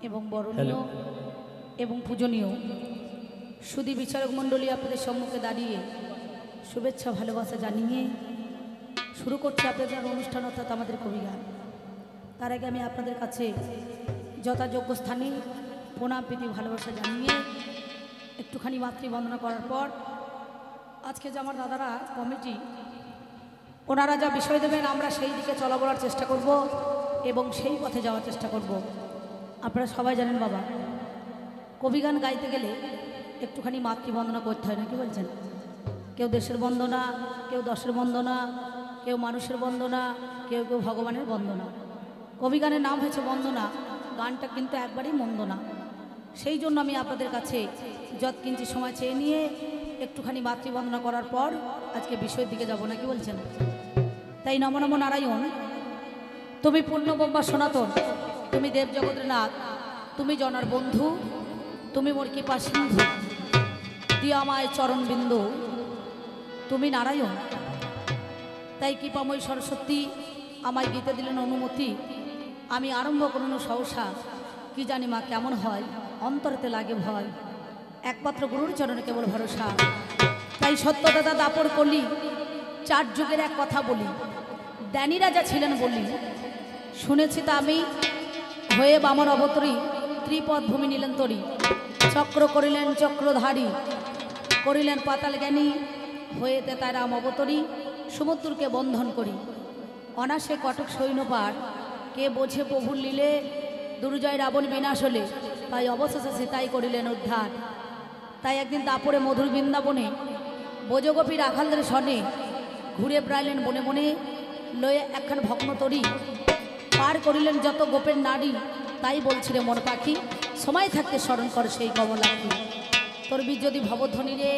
এবং বরণীয় এবং পূজনীয় সুধী বিচারক মণ্ডলী আপনাদের সম্মুখে দাঁড়িয়ে শুভেচ্ছা ভালোবাসা জানিয়ে শুরু করছি আপনাদের অনুষ্ঠান অর্থাৎ আমাদের কবিগান। তার আগে আমি আপনাদের কাছে যথাযোগ্য স্থানে প্রণাম প্রীতি ভালোবাসা জানিয়ে একটুখানি মাতৃবন্দনা করার পর আজকে যে আমার দাদারা কমিটি ওনারা যা বিষয় দেবেন আমরা সেই দিকে চলা বলার চেষ্টা করব এবং সেই পথে যাওয়ার চেষ্টা করব। আপনারা সবাই জানেন বাবা, কবিগান গাইতে গেলে একটুখানি মাতৃবন্দনা করতে হয় না, কি বলছেন? কেউ দেশের বন্দনা, কেউ দশের বন্দনা, কেউ মানুষের বন্দনা, কেউ কেউ ভগবানের বন্দনা। কবিগানের নাম হয়েছে বন্দনা, গানটা কিন্তু একবারেই মন্দ না। সেই জন্য আমি আপনাদের কাছে যৎকিঞ্চি সময় চেয়ে নিয়ে একটুখানি মাতৃবন্দনা করার পর আজকে বিষয়ের দিকে যাব না, কি বলছেন? তাই নম নম নারায়ণ, তুমি পূর্ণব্রহ্মা সনাতন, তুমি দেব জগতের নাথ, তুমি জনার বন্ধু, তুমি মোর কৃপা সিন্ধু, দিয়ে আমায় চরণ বিন্দু, তুমি নারায়ণ। তাই কৃপাময়ী সরস্বতী আমায় গীতে দিলেন অনুমতি, আমি আরম্ভ করুন সহসা, কি জানি মা কেমন হয়, অন্তরেতে লাগে ভয়, একমাত্র গুরুর চরণে কেবল ভরসা। তাই সত্যদাতা দাপড় করলি, চার যুগের এক কথা বলি, জ্ঞানী রাজা ছিলেন বলি, শুনেছি তা আমি, হয়ে বামন অবতরী, ত্রিপদ ভূমি নিলেন তরি, চক্র করিলেন চক্রধারী, করিলেন পাতাল জ্ঞানী, হয়ে তেতায় রাম অবতরী, সমুদ্রকে বন্ধন করি, অনাসে কটক সৈন্যপার, কে বোঝে প্রভুর লীলে, দুর্জয় রাবণ বিনাশ হলে, তাই অবশেষে সীতাই করিলেন উদ্ধার। তাই একদিন দাপরে মধুর বৃন্দাবনে বোজগোপী রাখালদের সনে ঘুরে বেড়াইলেন বনে বনে, লয়ে একখান ভগ্ন তরি, পার করিলেন যত গোপের নারী, তাই বলছিলে মন পাখি, সময় থাকতে স্মরণ করে সেই কমলাক্ষী। তোর বীর যদি ভবধ্বনি রে,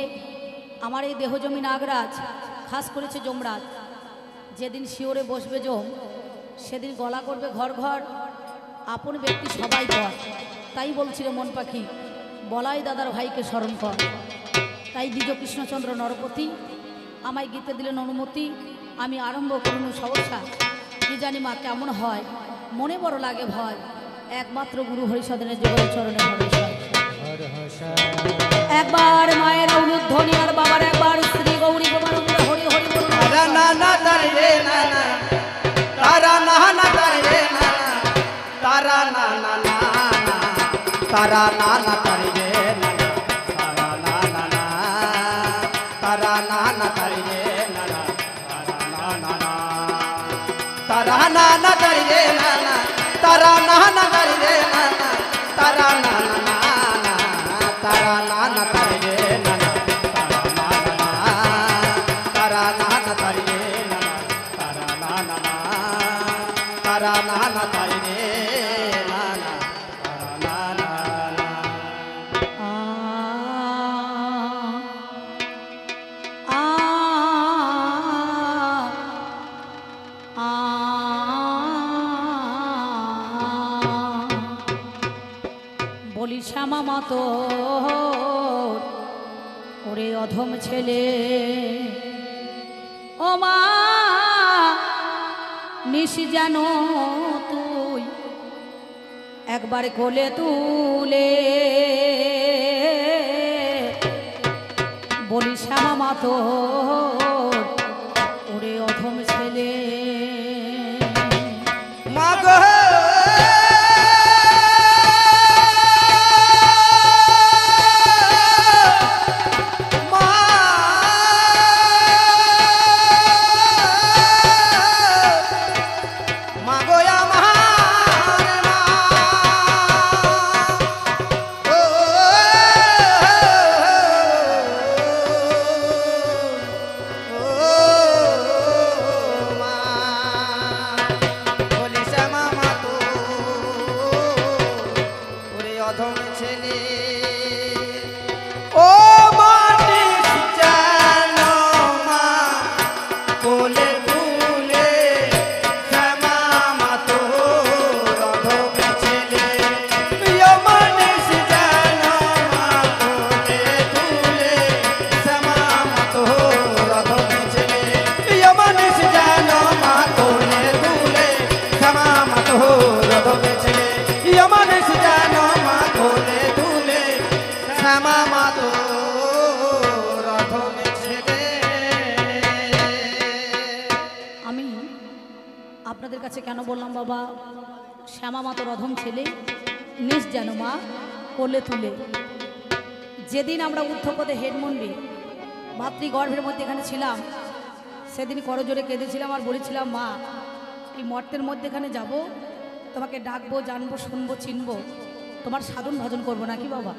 আমার এই দেহজমি নাগরাজ, খাস করেছে যমরাজ, যেদিন শিওরে বসবে যম, সেদিন গলা করবে ঘর ঘর, আপন ব্যক্তি সবাই কর, তাই বলছিল মন পাখি, বলাই দাদার ভাইকে স্মরণ কর। তাই দ্বিজ কৃষ্ণচন্দ্র নরপতি আমায় গীতে দিলেন অনুমতি, আমি আরম্ভ করুন সহসা, কি জানি মা কেমন হয়, মনে বড় লাগে ভয়, একমাত্র গুরু হরিসদনের জীবন চরণে ভরসা। একবার মায়ের অনুধ্বনি আর বাবার একবার স্ত্রী গৌরী গোবার হরি হরি বলুন। তারা না না তারে রে না না, তারা না না তারে রে না না, তারা না না না না, তারা না না তারে রে না না, তারা না না না, তারা না না তারে রে না না, তারা না না তারে রে না না, তারা না না তারে রে না না, তারা না না না না, তারা না না তারে রে না না, তারা না না তারে রে না না, তারা না না না, তারা না না তারে রে না না, তারা না না না। বলি শ্যামা মতো ওরে অধম ছেলে, ও মা নিশি যেন তুই একবার কোলে তুলে, বলি শ্যামা মতো ওরে অধম ছেলে। মাগো কেন বললাম বাবা, শ্যামা মা তো রধম ছেলে, নিজ যেন মা কোলে তুলে। যেদিন আমরা ঊর্ধ্বপদে হেড মন্ডি মাতৃগর্ভের মধ্যে এখানে ছিলাম, সেদিন করজোরে কেঁদেছিলাম আর বলেছিলাম, মা এই মর্তের মধ্যে এখানে যাবো, তোমাকে ডাকবো, জানবো, শুনবো, চিনবো, তোমার সাধন ভজন করবো নাকি বাবা।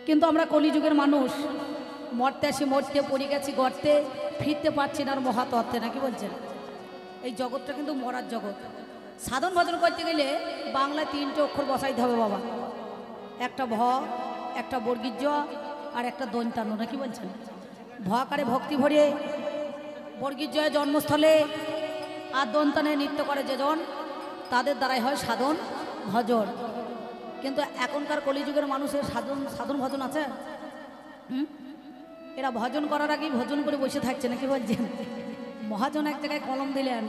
কিন্তু আমরা কলিযুগের মানুষ, মরতে আসি মরতে, পড়ে গেছি গর্তে, ফিরতে পারছি না আর মহাতত্ত্বে, নাকি বলছেন। এই জগৎটা কিন্তু মরার জগৎ। সাধন ভজন করতে গেলে বাংলায় 3টে অক্ষর বসাইতে হবে বাবা, একটা ভ, একটা বর্গীর জ, আর একটা দন্তান্ন, নাকি বলছেন। ভ আকারে ভক্তি ভরে, বর্গীর জয় জন্মস্থলে, আর দন্তানে নৃত্য করে যেজন, তাদের দ্বারাই হয় সাধন ভজন। কিন্তু এখনকার কলিযুগের মানুষের সাধন ভজন আছে? এরা ভজন করার আগেই ভজন করে বসে থাকছে, নাকি বলছেন। মহাজন এক জায়গায় কলম দিলেন,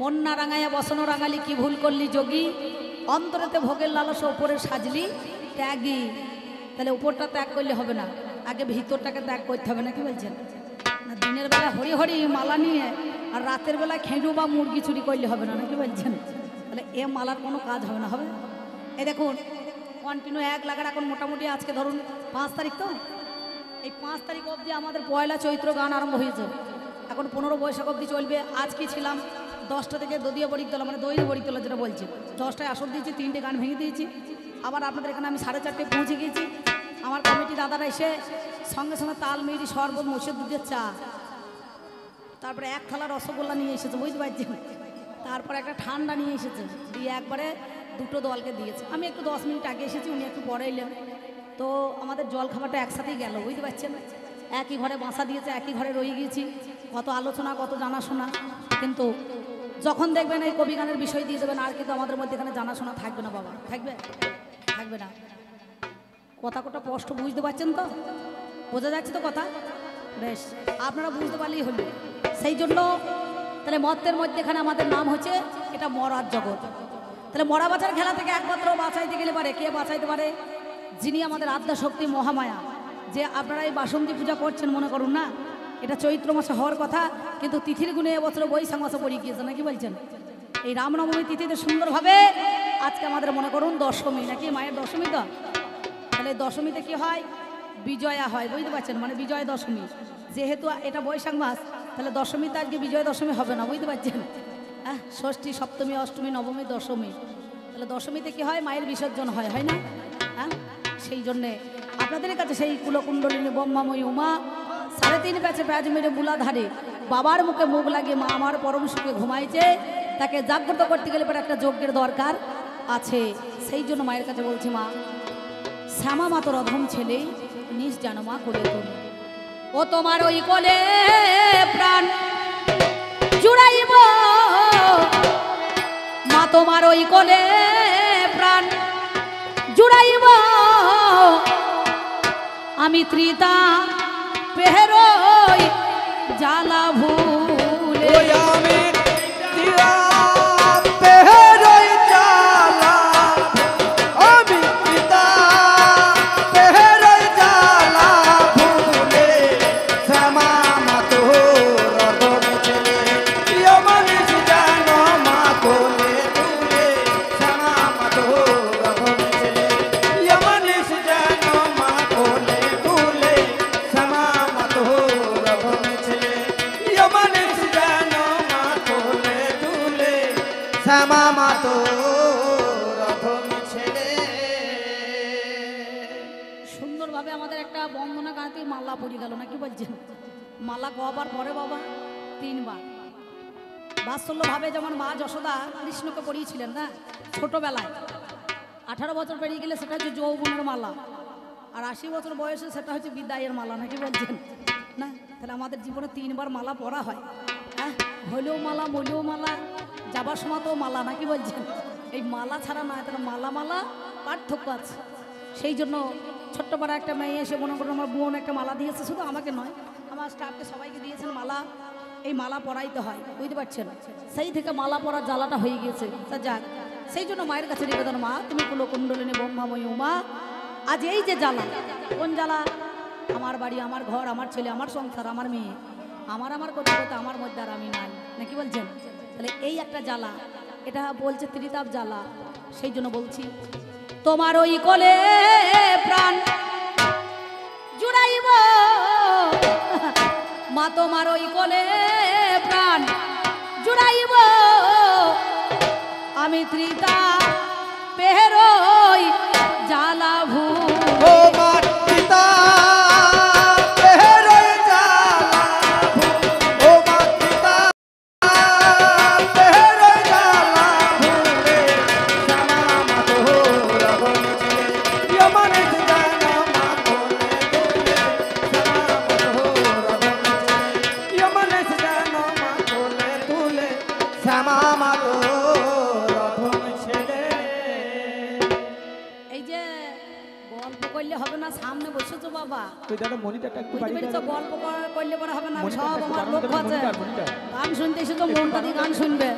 মন না রাঙাইয়া বসনো রাঙালি, কি ভুল করলি যোগী, অন্তরেতে ভোগের লালসা উপরে সাজলি ত্যাগী। তাহলে উপরটা ত্যাগ করলে হবে না, আগে ভিতরটাকে ত্যাগ করতে হবে, নাকি বলছেন। না দিনের বেলা হরি হরি মালা নিয়ে আর রাতের বেলা খেঁড়ু বা মুরগি চুরি করলে হবে না, নাকি বলছেন। তাহলে এ মালার কোনো কাজ হবে না, হবে। এই দেখুন কন্টিনিউ 1 লাগার, এখন মোটামুটি আজকে ধরুন 5 তারিখ, তো এই 5 তারিখ অবধি আমাদের পয়লা চৈত্র গান আরম্ভ হয়েছে, এখন 15 বৈশাখ অবধি চলবে। আজকে ছিলাম 10টা থেকে দদিয়া বরিকতলা, মানে দই বরিকতলা যেটা বলছি, 10টায় আসর দিয়েছি, 3টে গান ভেঙে দিয়েছি। আবার আপনাদের এখানে আমি 4:30টায় পৌঁছে গিয়েছি। আমার কমিটি দাদারা এসে সঙ্গে সঙ্গে তাল মিড়ি, শরবত, মোষের দুধের চা, তারপরে 1 থালা রসগোল্লা নিয়ে এসেছে, বুঝতে পারছেন। তারপরে একটা ঠান্ডা নিয়ে এসেছে, দিয়ে একবারে 2টো দলকে দিয়েছে। আমি একটু 10 মিনিট আগে এসেছি, উনি একটু পরে এলেন, তো আমাদের জল খাবারটা একসাথেই গেল, বুঝতে পারছেন। একই ঘরে বাসা দিয়েছে, একই ঘরে রয়ে গিয়েছি, কত আলোচনা, কত জানাশোনা। কিন্তু যখন দেখবেন এই কবি গানের বিষয় দিয়ে দেবেন, আর কিন্তু আমাদের মধ্যে এখানে জানাশোনা থাকবে না বাবা, থাকবে থাকবে না। কথা কটা স্পষ্ট বুঝতে পারছেন তো, বোঝা যাচ্ছে তো কথা? বেশ, আপনারা বুঝতে পারলেই হলো। সেই জন্য তাহলে মর্তের মধ্যে এখানে আমাদের নাম হচ্ছে এটা মরার জগৎ। তাহলে মরা বাঁচার খেলা থেকে একমাত্র বাঁচাইতে গেলে পারে, কে বাঁচাইতে পারে? যিনি আমাদের আদ্যা শক্তি মহামায়া। যে আপনারা এই বাসন্তী পূজা করছেন মনে করুন না, এটা চৈত্র মাসে হওয়ার কথা, কিন্তু তিথির গুণে এবছর বৈশাখ মাসে পড়ে গিয়েছে, নাকি বলছেন। এই রামনবমী তিথিতে সুন্দরভাবে আজকে আমাদের মনে করুন দশমী, নাকি মায়ের দশমী। তো তাহলে দশমীতে কি হয়? বিজয়া হয়, বুঝতে পারছেন, মানে বিজয় দশমী। যেহেতু এটা বৈশাখ মাস, তাহলে দশমীতে আজকে বিজয় দশমী হবে না, বুঝতে পারছেন। হ্যাঁ, ষষ্ঠী, সপ্তমী, অষ্টমী, নবমী, দশমী। তাহলে দশমীতে কি হয়? মায়ের বিসর্জন হয়, হয় না? হ্যাঁ, সেই জন্যে আপনাদের কাছে সেই কুলকুণ্ডলিনী ব্রহ্মাময়ী উমা 3.5 প্যাচে প্যাচ মেরে মূলাধারে বাবার মুখে মুখ লাগিয়ে মা আমার পরম সুখে ঘুমাইছে, তাকে জাগ্রত করতে গেলে পরে একটা যজ্ঞের দরকার আছে। সেই জন্য মায়ের কাছে বলছি, মা শ্যামা মা তোর অধম ছেলে, নিজ জানো মা কোলে তোলে, ও তোমার ওই কোলে প্রাণ জুড়াইব, মা তোমার ওই কোলে প্রাণ জুড়াইব, আমি ত্রিতা পেহরই জ্বালা ভুলে, আমি ত্রিতা পেহরই জ্বালা, আমি ত্রিতা পেহরই জ্বালা ভুলে, শ্যামা মা তোর অধম ছেলে, প্রিয় মানুষ জানো মা কোলে তুলে, শ্যামা মা তোর অধম ছেলে, প্রিয় মানুষ জানো মা কোলে তুলে, শ্যামা মা তোর অধম ছেলে, প্রিয় মানুষ জানো মা কোলে তুলে, শ্যামা মা তোর অধম ছেলে। সুন্দরভাবে আমাদের একটা বন্দনা গানতে মালা পড়ে গেল, নাকি বলছেন। মালা কবার পরে বাবা? 3 বার। বাৎসল্যভাবে যেমন মা যশোদা কৃষ্ণকে পড়িয়েছিলেন না ছোটবেলায়, 18 বছর পেরিয়ে গেলে সেটা হচ্ছে যৌবনের মালা, আর 80 বছর বয়সে সেটা হচ্ছে বিদায়ের মালা, নাকি বলছেন না। তাহলে আমাদের জীবনে 3 বার মালা পরা হয়। হ্যাঁ, হইলেও মালা, মইলেও মালা, যাবার সময় তো মালা, নাকি বলছেন। এই মালা ছাড়া নয়, তাহলে মালা মালা পার্থক্য আছে। সেই জন্য ছোট্ট পাড়া একটা মেয়ে এসে মনে করুন আমার বোন একটা মালা দিয়েছে, শুধু আমাকে নয় আমার স্টাফকে সবাইকে দিয়েছেন মালা। এই মালা পরাইতে হয়, বুঝতে পারছেন। সেই থেকে মালা পরার জ্বালাটা হয়ে গিয়েছে। তা যাক, সেই জন্য মায়ের কাছে নিবেদন, মা তুমি কুলকুণ্ডলিনী ব্রহ্মাময়ী উমা, আজ এই যে জ্বালা, কোন জ্বালা? আমার বাড়ি, আমার ঘর, আমার ছেলে, আমার সংসার, আমার মেয়ে, আমার করতে করতে আমার মধ্যে আর আমি নাই, নাকি বলছেন। তাহলে এই একটা জ্বালা, এটা বলছে ত্রিতাপ জ্বালা, সেই জন্য বলছি তোমার ওই কোলে প্রাণ জুড়াইব মা, তোমার ওই কোলে প্রাণ জুড়াইব আমি ত্রিতাপ পেরোই জ্বালা ভূ ও মা পিতা পেরোই জ্বালা ভূ, ও মা পিতা পেরোই জ্বালা ভূ রে, শ্যামা মা তোর বলছে যমনে জানা মা কোলে তুলে, শ্যামা মা তোর বলছে যমনে জানা মা কোলে তুলে, শ্যামা মা তোর বলছে রে। এই যে গল্প করলে হবে না, সামনে বসেছো বাবা, তুই দাদা মনিটরটা একটু বুঝতে বাড়িয়ে পেরেছো? দে। গল্প করলে পরে হবে না, মনিটরটা সব একটু আমার বাড়ানো লক্ষ্য যাবে? আছে। মনিটর। গান শুনতে এসেছো, মনটা দিয়ে গান শুনবে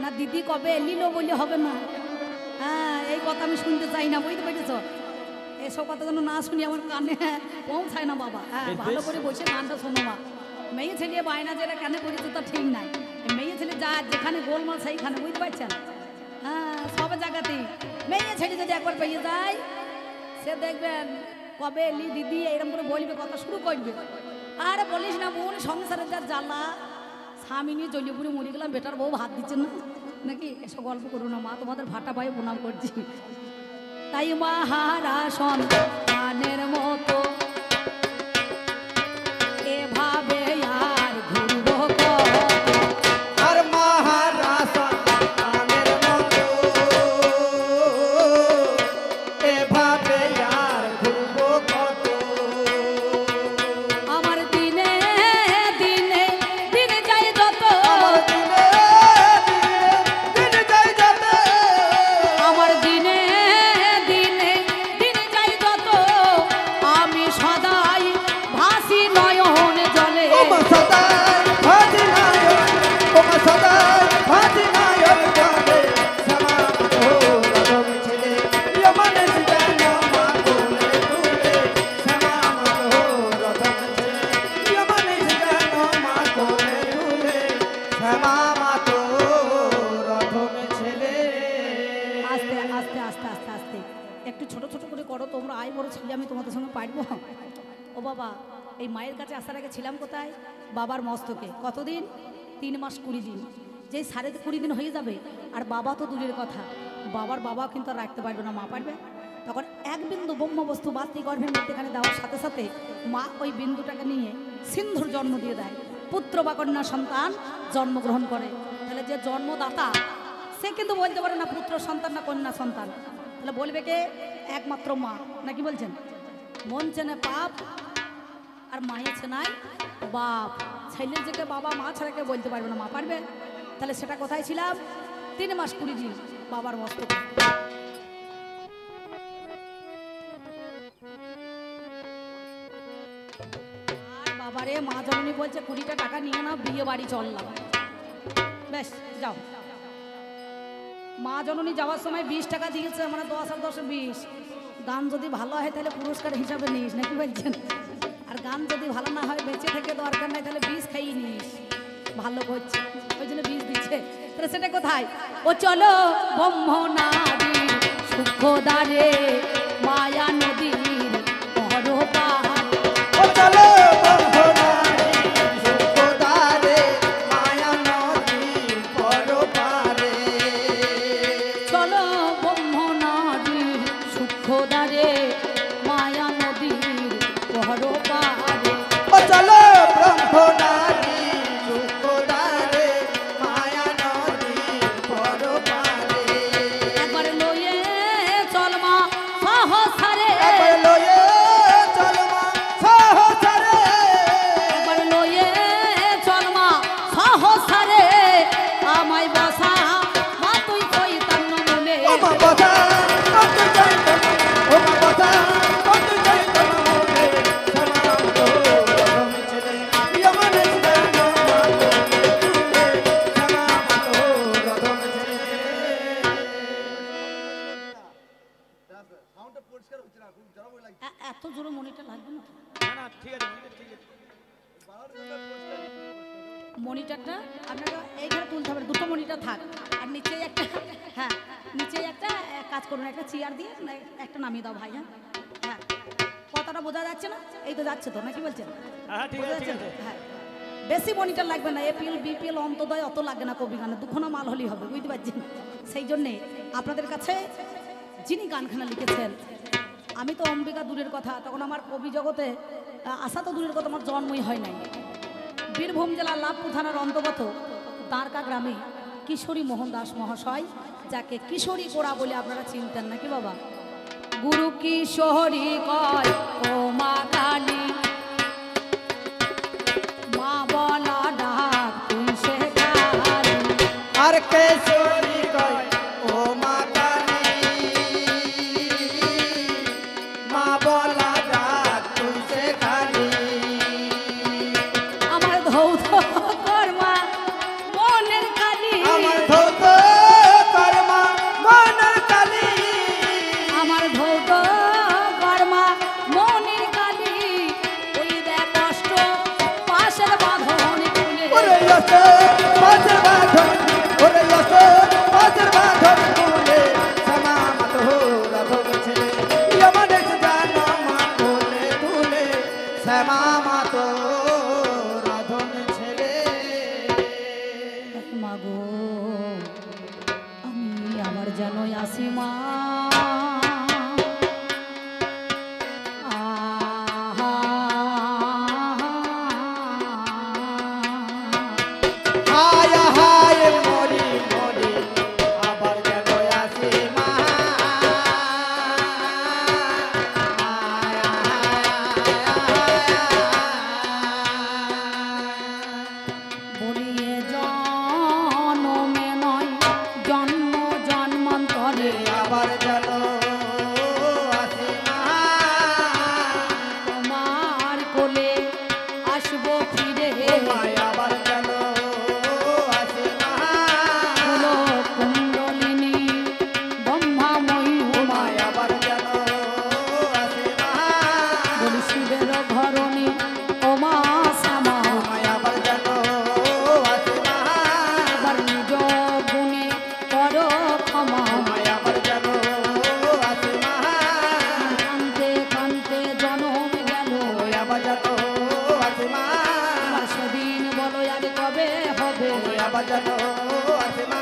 না। দিদি কবে এলিলো বললে হবে না। হ্যাঁ, এই কথা আমি শুনতে চাই না, বুঝতে পেরেছো? এসব কথা যেন না শুনি আমার কানে পৌঁছায় না বাবা। হ্যাঁ, ভালো করে বসে গানটা শোনো মা। মেয়ে ছেলে বায়না যেটা কেন করেছে তা ঠিক নাই। এই মেয়ে ছেলে যা যেখানে গোলমাল সেইখানে, বুঝতে পারছেন? হ্যাঁ, সব জায়গাতেই মেয়ে ছেলে যদি একবার পেয়ে যায়, সে দেখবেন কবে এলি দিদি এরকম করে বলবে, কথা শুরু করবে। আরে বলিস না বোন, সংসারের যা জ্বালা, স্বামী নিয়ে জলিপুরে মরে গেলাম, বেটার বউ ভাত দিচ্ছে না নাকি। এসব গল্প করো না মা, তোমাদের ভাটা পায়ে প্রণাম করছি। তাই মাহারা সন্তানের মতো এভাবে আর ঘুরবো কত। আর মহারাজ সন্তানের মতো এভাবে আর ঘুরবো কত। আমার দিনে দিনে দিন যায় যত, আমার দিনে দিনে দিন যায় যত, আমার দিনে দিনে দিন যায় যত, আমি সদাই ভাসি নয়ন জলে। ও মা সদাই ভাজি নায়ক, ও মা সদাই ভাজি নায়ক জলে, শ্যামা তোর রদম ছেলে যমনে জানা মা কোলে তুলে, শ্যামা তোর রদম ছেলে যমনে জানা মা কোলে তুলে, শ্যামা তোর রদম ছেলে। আস্তে আস্তে আস্তে আস্তে আস্তে একটু ছোট ছোট করে করো তোমরা। আয় বড় ছেলে, আমি তোমাদের সঙ্গে পারবো। ও বাবা, এই মায়ের কাছে আসার আগে ছিলাম কোথায়? বাবার মস্তকে। কতদিন? 3 মাস 20 দিন। যেই 20.5 দিন হয়ে যাবে, আর বাবা তো দূরের কথা, বাবা কিন্তু আর রাখতে পারবে না। মা পারবে? তখন এক বিন্দু ব্রহ্ম বস্তু মাতৃ গর্ভের মধ্যেখানে দেওয়ার সাথে সাথে মা ওই বিন্দুটাকে নিয়ে সিন্ধুর জন্ম দিয়ে দেয়। পুত্র বা কন্যা সন্তান জন্মগ্রহণ করে। তাহলে যে জন্মদাতা, সে কিন্তু বলতে পারে না পুত্র সন্তান না কন্যা সন্তান। তাহলে বলবে কে? একমাত্র মা, নাকি বলছেন? মন চেনে পাপ, আর মায়ের চেনায় বাপ। ছেলের যেকে বাবা মা ছাড়া কেউ বলতে পারবে না। মা পারবে? তাহলে সেটা কোথায় ছিলাম? 3 মাস 20 দিন বাবার মস্তকে। আর বাবারে মা জননী বলছে 20টা টাকা নিয়ে নাও, বিয়ে বাড়ি চললাম। বেশ যাও। মা জননী যাওয়ার সময় 20 টাকা দিয়েছে, মানে 10 আর 10 20। গান যদি ভালো হয় তাহলে পুরস্কার হিসাবে নিস, নাকি বলছেন? আর গান যদি ভালো না হয়, বেঁচে থেকে দরকার নাই, তাহলে 20 খাইয়ে নিস। ভালো করছে ওই জন্য 20 দিচ্ছে। তাহলে সেটা কোথায়? ও চলো ব্রহ্মনারী সুখদারে মায়া নদীর বড় পাহাড়। ও চলো ব্রহ্মনারী সুখদারে মায়া নদীর বড় পারে, চলো ব্রহ্মনারীর সুখদারে মায়া নদীর বড় পাহাড়ে। ও চলো ব্রহ্মনারী সুখদারে মায়া নদীর বড় পারে। একবার লয়ে চল মা সহসারে, একবার লয়ে চল মা সহসারে, একবার লয়ে চল মা সহসারে, আমায় বসা মা তুই চৈতন্য মনে। ও মা কথা কত চৈতন্য, ও মা কথা কত চৈতন্য মনে, শ্যামা তোর রদম ছেলে যমনে জানা মা কোলে তুলে, শ্যামা তোর রদম ছেলে। এত জোরে মনিটা লাগবে না? না না ঠিক আছে ঠিক আছে। মনিটরটা আপনারা এইখানে তুলতে হবে, দুটো মনিটর থাক, আর নিচেই একটা, হ্যাঁ নিচেই একটা কাজ করুন, একটা চেয়ার দিয়ে একটা নামিয়ে দাও ভাই। হ্যাঁ হ্যাঁ, কথাটা বোঝা যাচ্ছে না? এই তো যাচ্ছে তো, নাকি বলছেন? বোঝা যাচ্ছে? হ্যাঁ, বেশি মনিটর লাগবে না, এপিএল বিপিএল অন্তদয় অত লাগে না, কবি গানে দুখানা মাল হলেই হবে, বুঝতে পারছেন? সেই জন্যে আপনাদের কাছে যিনি গানখানা লিখেছেন, আমি তো অম্বিকা দূরের কথা, তখন আমার কবি জগতে আসা তো দূরের কথা, আমার জন্মই হয় নাই। বীরভূম জেলার লাভপুর থানার অন্তর্গত দাঁড়কা গ্রামে কিশোরী মোহন দাস মহাশয়, যাকে কিশোরী কোড়া বলে আপনারা চিনতেন নাকি বাবা? গুরু কিশোরী কয় ও মা কালী, মা বলা ডাক তুই সে কালী। আর কেশরী কয় ও মা কালী, মা বলা ডাক তুই সে কালী। আমার ধৌত কর্মা মনের কালী, আমার ধৌত কর্মা মনের কালী, আমার ধৌত কর্মা মনের কালী। ওই দেখ কষ্ট পাশের বাঁধন খুলে, ওরে লসো পাশের বাঁধন, ওরে লসো পাশের বাঁধন খুলে, শ্যামা মাধুর রাধব ছেলে, আমাদের জানা মা তুলে তুলে, শ্যামা মাধুর রাধব ছেলে। মাগো আমি আমার যেন আসি মা, হায় হায় মরি মরি আবার যেন আসি মা, বলিয়ে জন্মে নয় জন্ম জন্মান্তরে, আবার যেন আসি মা, তোমার কোলে আসবো ফিরে। মায় আবার যেন আসি মা, হলো কুণ্ডলিনী ব্রহ্মাময়ী মায় আবার যেন আসি মা, বলি শিবের ঘরণী ও মা শ্যামা, মায় আবার যেন আসি মা, এবার নিজ গুণে করো ক্ষমা। মায় আবার যেন আসি মা, কান্তে কান্তে জনম গেল, আবার যেন আসি মা, আমার সেদিন বলো আর কবে হবে, আবার যেন আসি মা,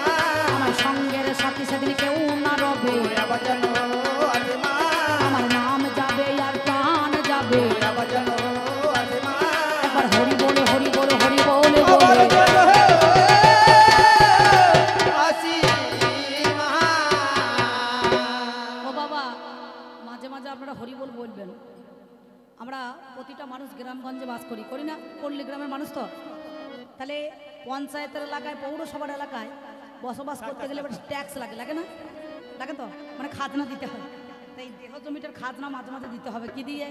আমার সঙ্গের সাথী সেদিন কেউ না রবে, আবার যেন আসি মা, আমার নাম যাবে আর প্রাণ যাবে। আবার যেন আসি মা, একবার হরি বলে হরি বলে হরি বলে আবার বলে, যেন আসি মা। ও বাবা মাঝে মাঝে আপনারা হরি বল বলবেন। আমরা প্রতিটা মানুষ গ্রামগঞ্জে বাস করি, করি না? পল্লী গ্রামের মানুষ তো, তাহলে পঞ্চায়েতের এলাকায় পৌরসভার এলাকায় বসবাস করতে গেলে ট্যাক্স লাগে, লাগে না? লাগে তো, মানে খাজনা দিতে হয়। তাই দেহ জমিটার খাজনা মাঝে মাঝে দিতে হবে। কি দিয়ে?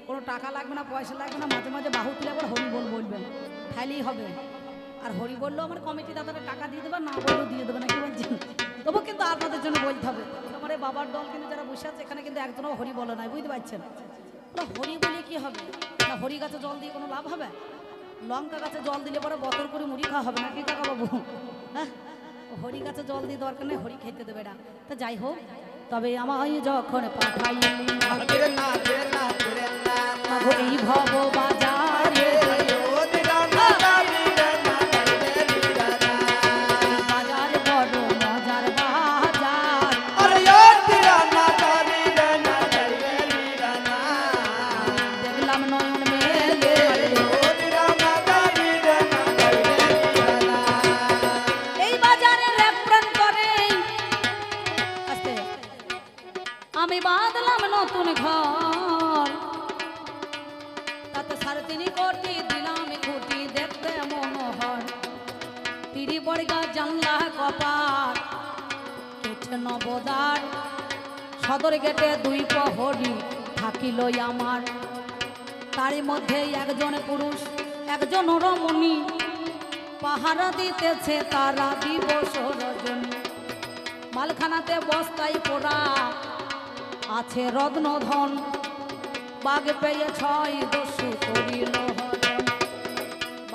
কোনো টাকা লাগবে না, পয়সা লাগবে না, মাঝে মাঝে বাহু তুলে আবার হরি বল বলবেন, তাইলেই হবে। আর হরি বললেও আমার কমিটি দাদারা টাকা দিয়ে দেবে, না বললেও দিয়ে দেবে না, কি বলছেন? তবু কিন্তু আপনাদের জন্য বলতে হবে। আমার এই বাবার দল কিন্তু যারা বসে আছে এখানে কিন্তু একজনও হরি বলে নাই, বুঝতে পারছেন? না হরি বলে কি হবে? না হরি গাছে জল দিয়ে কোনো লাভ হবে? লঙ্কা গাছে জল দিলে পরে বতর করে মুড়ি খাওয়া হবে না, কি কাকা বাবু? হ্যাঁ, হরি গাছে জল দিয়ে দরকার নেই, হরি খেতে দেবে না। তা যাই হোক, তবে আমায় যখন পাঠাইলি ফিরে না ফিরে না ফিরে না মাগো এই ভব বাজারে, বাজার বড় মজার বাজার, দেখলাম নয়ন মেলে এই বাজারে রেফারেন্স করে। আস্তে, আমি বাঁধলাম নতুন ঘর, তাতে 3.5 কোটি দিলাম খুঁটি, দেখতে মনোহর। 30 বর্গা জানলা কপাট, কেটে নবদার, সদর গেটে 2 প্রহরী থাকিল আমার। তারই মধ্যে একজন পুরুষ একজন রমণী, পাহারা দিতেছে তারা দিবস রজনী। মালখানাতে বস্তায় পোড়া আছে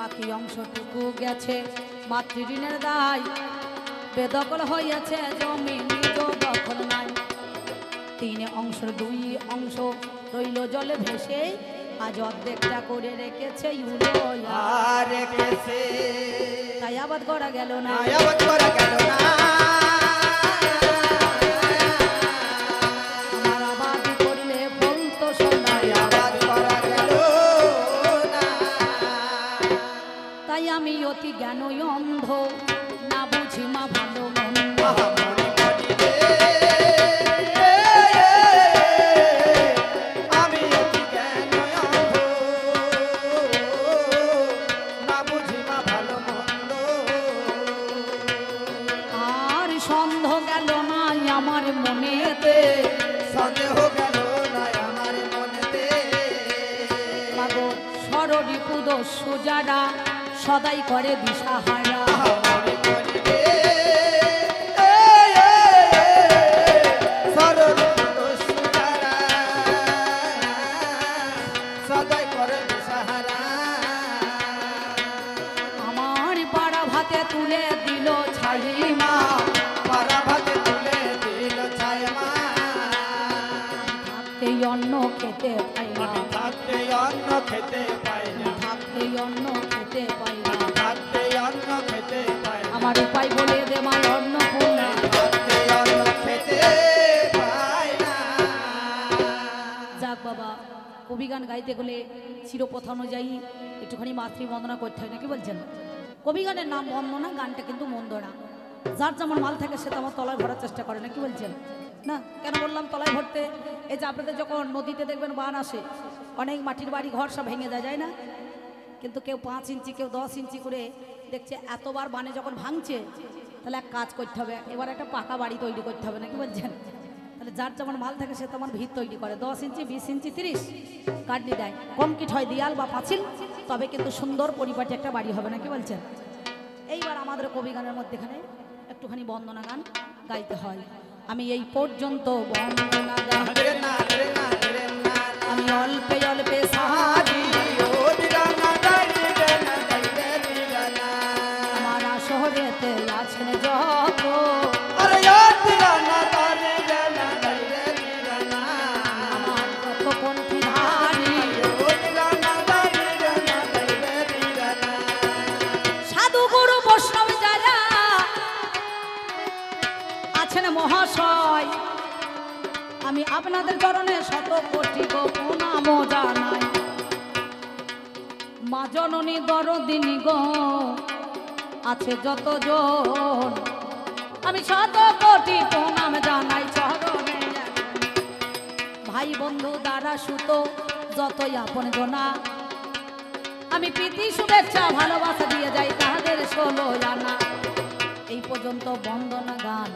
বাকি অংশটুকু গেছে মাতৃঋণের দায়, বেদখল হইয়াছে জমি নিজ দখল নাই। 3 অংশের 2 অংশ রইল জলে ভেসে, আজ অর্ধেকটা করে রেখেছে তাই আবাদ করা গেল না। আমার আবাদ করলে বলতো সোনায় আবাদ করা গেল না। তাই আমি অতি জ্ঞান অন্ধ, না বুঝি মা ভালো মন্দ। আমার মনেতে সন্দেহ গেল না আমার মনেতে, মাগো সররিপুদ সুজারা সদাই করে দিশাহারা। আমার পাড়া ভাতে তুলে দিল ছাই মা, অন্ন খেতে পাই না, থাকতে অন্ন খেতে পাই না, থাকতে অন্ন খেতে পাই না, থাকতে অন্ন খেতে পাই না। আমার উপায় বলে দে মা অন্নপূর্ণা, থাকতে অন্ন খেতে পাই না। যাক বাবা, কবিগান গাইতে গেলে চিরপথা অনুযায়ী একটুখানি মাতৃবন্দনা করতে হয় না, কি বলছেন? কবিগানের নাম বন্দনা, গানটা কিন্তু মন্দ না। যার যেমন মাল থাকে সে তেমন তলায় ভরার চেষ্টা করে না, কি বলছেন? না কেন বললাম তলায় ভরতে? এই যে আপনাদের যখন নদীতে দেখবেন বান আসে, অনেক মাটির বাড়ি ঘর সব ভেঙে যায় না? কিন্তু কেউ 5 ইঞ্চি কেউ 10 ইঞ্চি করে দেখছে। এতবার বানে যখন ভাঙছে তাহলে এক কাজ করতে হবে, এবার একটা পাকা বাড়ি তৈরি করতে হবে না, কি বলছেন? তাহলে যার যেমন মাল থাকে সে তেমন ভিত তৈরি করে। 10 ইঞ্চি 20 ইঞ্চি 30 কাটলি দেয়, কমপ্লিট হয় দেয়াল বা পাঁচিল, তবে কিন্তু সুন্দর পরিপাটি একটা বাড়ি হবে না, কি বলছেন? এইবার আমাদের কবি গানের মধ্যেখানে একটুখানি বন্দনা গান গাইতে হয়। আমি এই পর্যন্ত বন্দনা গান, আমি অল্পে অল্পে সাহায্য, আমার শহরেতে আছেন যত, আমার কত পন্থী ধারী, সাধু গুরু বৈষ্ণব যারা আছেন মহাশয়, আমি আপনাদের চরণে শত কোটি গো প্রণাম জানাই। মা জননী দরদিনী গো আছে যতজন, আমি শত কোটি প্রণাম জানাই চরণে। ভাই বন্ধু দ্বারা সুত যতই আপন জনা, আমি প্রীতি শুভেচ্ছা ভালোবাসা দিয়ে যাই তাহাদের 16 আনা। এই পর্যন্ত বন্দনা গান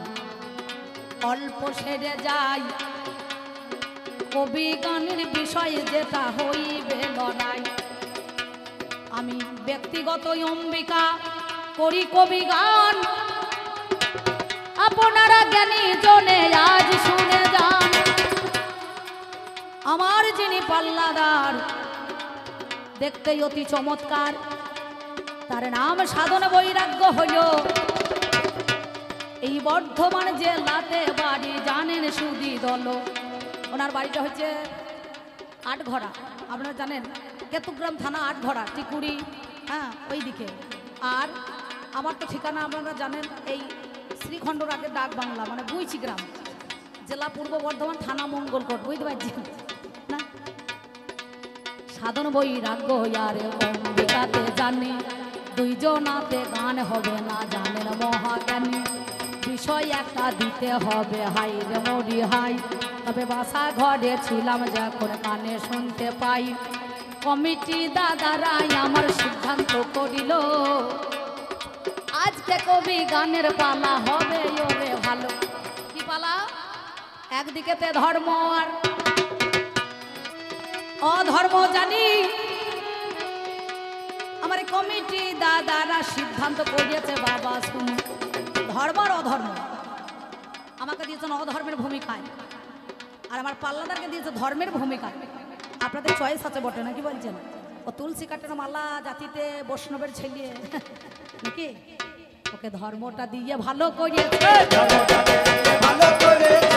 অল্প সেরে যাই, কবি গানের বিষয়ে যেটা হইবে লড়াই। আমি ব্যক্তিগত অম্বিকা করি কবি গান, আপনারা জ্ঞানী জনে আজ শুনে যান। আমার যিনি পাল্লাদার দেখতে অতি চমৎকার, তার নাম সাধন বৈরাগ্য হইল। এই বর্ধমান জেলাতে বাড়ি, জানেন সুদি দল। ওনার বাড়িটা হচ্ছে আটঘরা, আপনারা জানেন কেতুগ্রাম থানা আটঘরা, টিকুড়ি, হ্যাঁ ওই দিকে। আর আমার তো ঠিকানা আপনারা জানেন এই শ্রীখণ্ডর আগে ডাক বাংলা, মানে বুইচি গ্রাম, জেলা পূর্ব বর্ধমান, থানা মঙ্গলকোট, বুঝতে পারছেন না? সাধন বৈরাগ্য আরে অম্বিকাতে জানি, দুইজনাতে গান হবে না জানেন মহাজ্ঞানী। বিষয় একটা দিতে হবে হাই রে মরি হাই, তবে বাসা ঘরে ছিলাম যখন কানে শুনতে পাই। কমিটি দাদারাই আমার সিদ্ধান্ত করিল, আজকে কবি গানের পালা হবে ওরে ভালো। কি পালা? একদিকেতে ধর্ম আর অধর্ম জানি, আমার কমিটি দাদারা সিদ্ধান্ত করিয়েছে বাবা শুনুন, ধর্ম আর অধর্ম। আমাকে দিয়েছেন অধর্মের ভূমিকায়, আর আমার পাল্লাদারকে দিয়েছে ধর্মের ভূমিকায়। আপনাদের চয়েস আছে বটে, নাকি বলছেন? ও তুলসী কাঠের মালা জাতিতে বৈষ্ণবের ছেলে নাকি ওকে ধর্মটা দিয়ে ভালো করিয়েছে ভালো করে